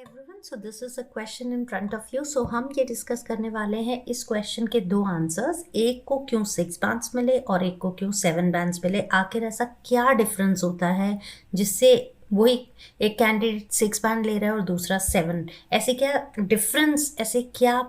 Everyone, so this is a question in front of you. So हम ये discuss करने वाले हैं इस क्वेश्चन के दो आंसर्स। एक को क्यों 6 बैंड्स मिले और एक को क्यों 7 बैंड्स मिले। आखिर ऐसा क्या डिफरेंस होता है जिससे वही एक कैंडिडेट 6 बैंड ले रहा है और दूसरा 7। ऐसे क्या डिफरेंस, ऐसे क्या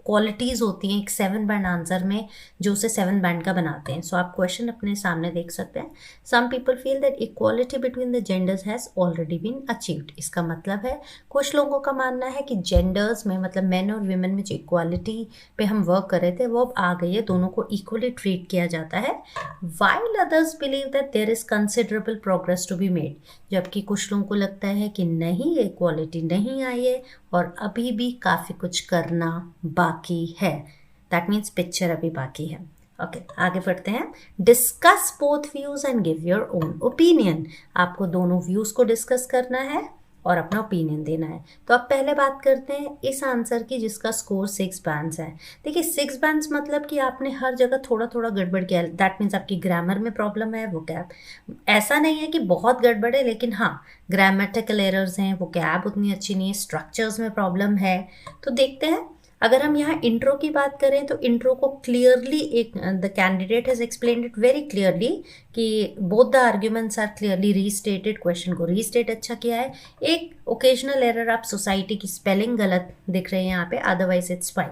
क्वालिटीज़ होती हैं एक 7 बैंड आंसर में जो उसे 7 बैंड का बनाते हैं। सो आप क्वेश्चन अपने सामने देख सकते हैं। Some people feel that equality between the genders has already been achieved. इसका मतलब है कुछ लोगों का मानना है कि जेंडर्स में, मतलब मेन और वीमेन में जो इक्वालिटी पे हम वर्क कर रहे थे वो अब आ गई है, दोनों को इक्वली ट्रीट किया जाता है। While others believe that there is considerable progress to be made. जबकि कुछ लोगों को लगता है कि नहीं, इक्वालिटी नहीं आई है और अभी भी काफ़ी कुछ करना बाकी है। दैट मीन्स पिक्चर अभी बाकी है। ओके, आगे बढ़ते हैं। Discuss both views and give your own opinion. आपको दोनों व्यूज को डिस्कस करना है और अपना ओपिनियन देना है। तो अब पहले बात करते हैं इस आंसर की जिसका स्कोर 6 बैंड्स है। देखिए 6 बैंड्स मतलब कि आपने हर जगह थोड़ा थोड़ा गड़बड़ किया। दैट मीन्स आपकी ग्रामर में प्रॉब्लम है, वो कैब ऐसा नहीं है कि बहुत गड़बड़ है, लेकिन हाँ ग्रामेटिकल एरर्स हैं, वो कैब उतनी अच्छी नहीं है, स्ट्रक्चर्स में प्रॉब्लम है। तो देखते हैं, अगर हम यहाँ इंट्रो की बात करें तो इंट्रो को क्लियरली एक the candidate has explained it very clearly कि both the arguments are clearly restated. Question को रीस्टेट अच्छा किया है। एक ओकेजनल एरर आप सोसाइटी की स्पेलिंग गलत दिख रहे हैं यहाँ पे, अदरवाइज इट्स फाइन।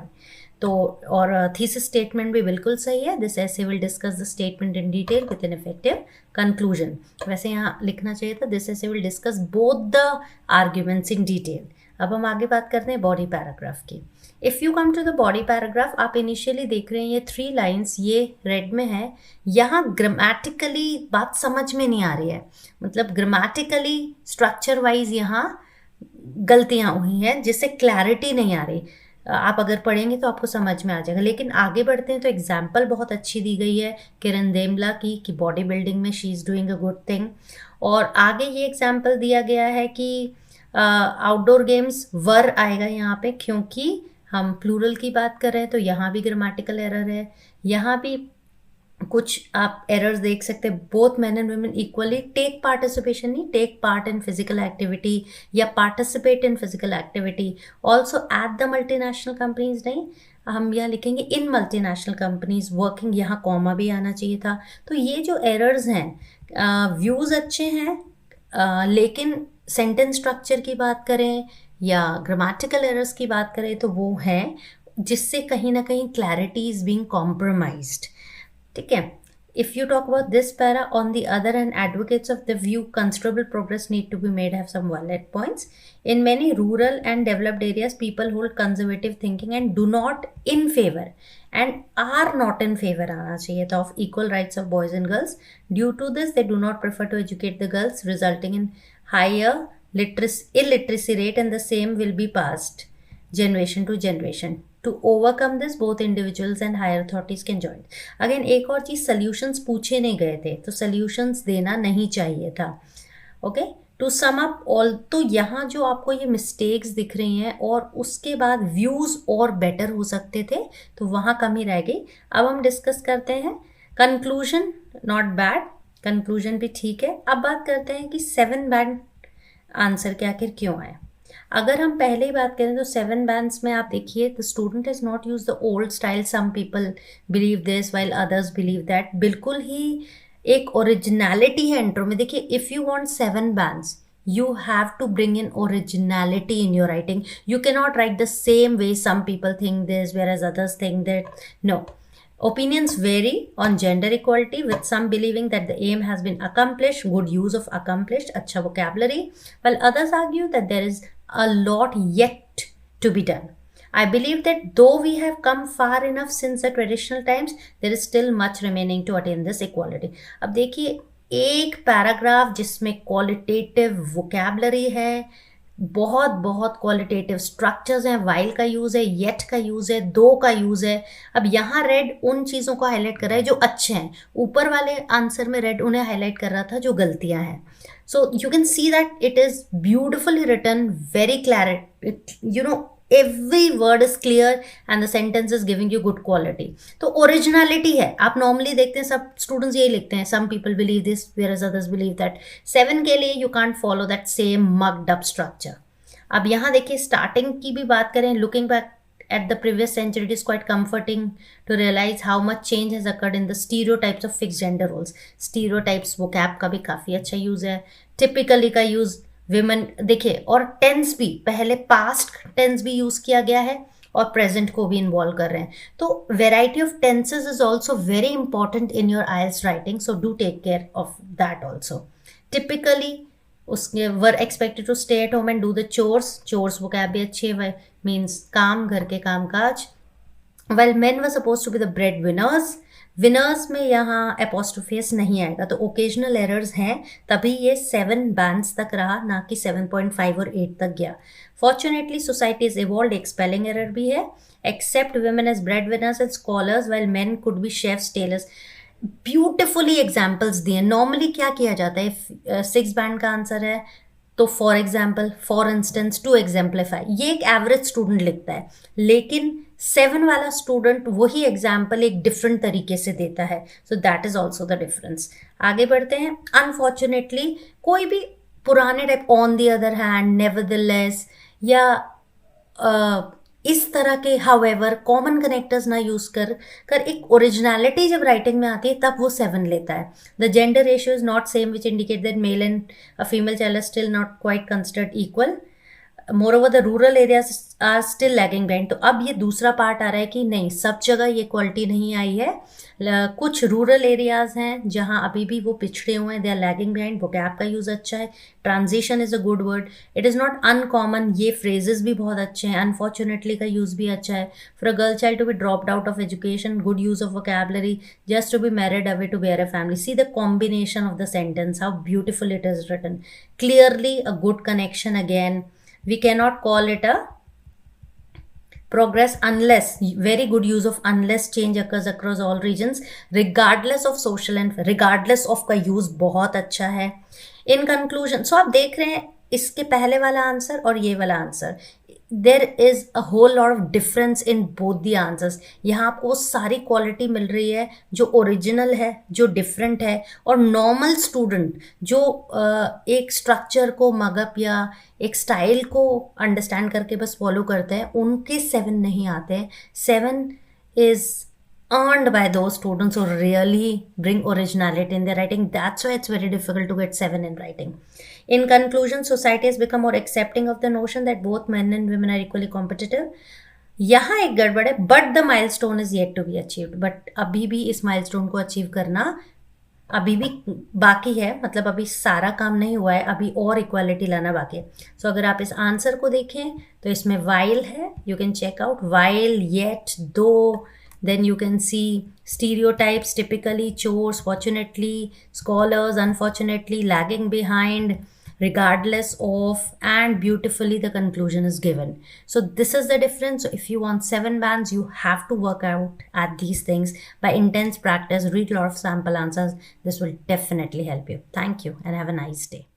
तो और थीसिस स्टेटमेंट भी बिल्कुल सही है। This essay will discuss the statement in detail with an effective conclusion. वैसे यहाँ लिखना चाहिए था this essay will discuss both the arguments in detail. अब हम आगे बात करते हैं बॉडी पैराग्राफ की। If you come to the body paragraph, आप इनिशियली देख रहे हैं ये 3 लाइन्स, ये रेड में है। यहाँ ग्रामेटिकली बात समझ में नहीं आ रही है, मतलब ग्रामेटिकली स्ट्रक्चर वाइज यहाँ गलतियाँ हुई हैं जिससे क्लैरिटी नहीं आ रही। आप अगर पढ़ेंगे तो आपको समझ में आ जाएगा। लेकिन आगे बढ़ते हैं तो एग्जाम्पल बहुत अच्छी दी गई है किरण देमला की कि बॉडी बिल्डिंग में she is doing a good thing. और आगे ये एग्जाम्पल दिया गया है कि आउटडोर गेम्स वर आएगा यहाँ पे, क्योंकि हम प्लूरल की बात कर रहे हैं तो यहाँ भी ग्रामेटिकल एरर है। यहाँ भी कुछ आप एरर्स देख सकते हैं। Both man and women equally take participation, नहीं take part in physical activity या participate in physical activity. Also at the multinational companies, नहीं हम यहाँ लिखेंगे इन मल्टीनेशनल कंपनीज वर्किंग, यहाँ कॉमा भी आना चाहिए था। तो ये जो एरर्स हैं, व्यूज़ अच्छे हैं, लेकिन सेंटेंस स्ट्रक्चर की बात करें या ग्रामेटिकल एरर्स की बात करें तो वो हैं जिससे कहीं ना कहीं क्लैरिटी इज बीइंग कॉम्प्रोमाइज्ड। ठीक है। If you talk about this para, on the other end advocates of the view considerable progress need to be made have some valid points. In many rural and developed areas people hold conservative thinking and do not in favour and are not in favor आना चाहिए था of equal rights of boys and girls. Due to this, they do not prefer to educate the girls, resulting in higher illiteracy rate, and the same will be passed generation to generation. To overcome this, both individuals and higher authorities can join. Again, एक और चीज़, solutions पूछे नहीं गए थे तो solutions देना नहीं चाहिए था। Okay, to sum up all, तो यहाँ जो आपको ये मिस्टेक्स दिख रही हैं और उसके बाद व्यूज़ और बेटर हो सकते थे तो वहाँ कमी रह गई। अब हम डिस्कस करते हैं कंक्लूजन। नॉट बैड, कंक्लूजन भी ठीक है। अब बात करते हैं कि 7 बैंड आंसर के आखिर क्यों आए। अगर हम पहले ही बात करें तो 7 बैंड्स में आप देखिए the student is not use the old style, some people believe this while others believe that. बिल्कुल ही एक ओरिजिनलिटी है इंट्रो में। देखिए if you want 7 bands you have to bring in originality in your writing. You cannot write the same way some people think this whereas others think that. No, opinions vary on gender equality, with some believing that the aim has been accomplished, good use of accomplished, अच्छा vocabulary, while others argue that there is a lot yet to be done. I believe that though we have come far enough since the traditional times, there is still much remaining to attain this equality. अब देखिए एक paragraph जिसमें qualitative vocabulary है, बहुत बहुत qualitative structures हैं, while का use है, येट का यूज़ है, दो का यूज़ है। अब यहाँ रेड उन चीज़ों को हाईलाइट कर रहा है जो अच्छे हैं, ऊपर वाले आंसर में रेड उन्हें हाईलाइट कर रहा था जो गलतियाँ हैं। So you can see that it is beautifully written, very clarity, you know every word is clear and the sentence is giving you good quality. तो ओरिजिनलिटी है। आप नॉर्मली देखते हैं सब स्टूडेंट्स यही लिखते हैं, some people believe this whereas others believe that. 7 के लिए you can't follow that same mugged up structure. अब यहाँ देखिए स्टार्टिंग की भी बात करें, looking back at the previous century, it is quite comforting to realize how much change has occurred in the stereotypes of fixed gender roles. Stereotypes vocab का भी काफ़ी अच्छा यूज़ है, typically का यूज़ women देखिए, और टेंस भी पहले पास्ट टेंस भी यूज़ किया गया है और प्रेजेंट को भी इन्वॉल्व कर रहे हैं. तो variety of tenses is also very important in your IELTS writing, so do take care of that also. Typically उसके were expected to stay at home and do the chores वो क्या भी अच्छे है, मीन्स काम, घर के काम काज. Well men were suppose to be the breadwinners में यहाँ एपोस्ट्रोफेस नहीं आएगा, तो ओकेजनल एरर्स हैं, तभी ये 7 बैंड्स तक रहा, ना कि 7.5 और 8 तक गया. फॉर्चुनेटली सोसाइटी इज इवॉल्व, एक स्पेलिंग एरर भी है. Except women as bread winners and scholars while men could be chefs, tailors. Beautifully examples दिए. नॉर्मली क्या किया जाता है, 6 बैंड का आंसर है तो for example, for instance, to exemplify, ये एक एवरेज स्टूडेंट लिखता है, लेकिन 7 वाला स्टूडेंट वही एग्जाम्पल एक डिफरेंट तरीके से देता है. So that is also the difference. आगे बढ़ते हैं. अनफॉर्चुनेटली कोई भी पुराने type, on the other hand, nevertheless या इस तरह के हाउएवर कॉमन कनेक्टर्स ना यूज कर एक ओरिजिनलिटी जब राइटिंग में आती है तब वो 7 लेता है. The gender ratio is not same which indicate that male and a female child are still not quite considered equal. Moreover the rural areas are still lagging behind. तो अब ये दूसरा पार्ट आ रहा है कि नहीं, सब जगह ये क्वालिटी नहीं आई है. कुछ रूरल एरियाज हैं जहाँ अभी भी वो पिछड़े हुए हैं, they are lagging behind. Vocab का यूज़ अच्छा है, transition is a good word, it is not uncommon, ये फ्रेजेस भी बहुत अच्छे हैं. अनफॉर्चुनेटली का यूज़ भी अच्छा है. For a girl child to be dropped out of education, good use of vocabulary, just to be married away to bear a family. See the combination of the sentence, how beautiful it is written. Clearly a good connection again. We cannot call it a progress unless, very good use of unless change occurs across all regions, regardless of social and regardless of का use बहुत अच्छा है. In conclusion, so आप देख रहे हैं इसके पहले वाला आंसर और ये वाला answer, there is a whole lot of difference in both the answers. यहाँ आपको सारी क्वालिटी मिल रही है जो ओरिजिनल है, जो डिफरेंट है, और नॉर्मल स्टूडेंट जो एक स्ट्रक्चर को मगअप या एक स्टाइल को अंडरस्टैंड करके बस फॉलो करते हैं, उनके 7 नहीं आते हैं. 7 is earned by those students who really bring originality in their writing. That's why it's very difficult to get 7 in writing. In conclusion, society has become more accepting of the notion that both men and women are equally competitive. यहाँ एक गड़बड़ है, but the milestone is yet to be achieved. But अभी भी इस milestone को achieve करना अभी भी बाकी है, मतलब अभी सारा काम नहीं हुआ है, अभी और इक्वालिटी लाना बाकी है. सो अगर आप इस आंसर को देखें तो इसमें वाइल है, you can check out while, yet, though. Then you can see stereotypes, typically, chores, fortunately, scholars, unfortunately, lagging behind, regardless of, and beautifully the conclusion is given. So this is the difference. So if you want 7 bands, you have to work out at these things by intense practice, read a lot of sample answers. This will definitely help you. Thank you and have a nice day.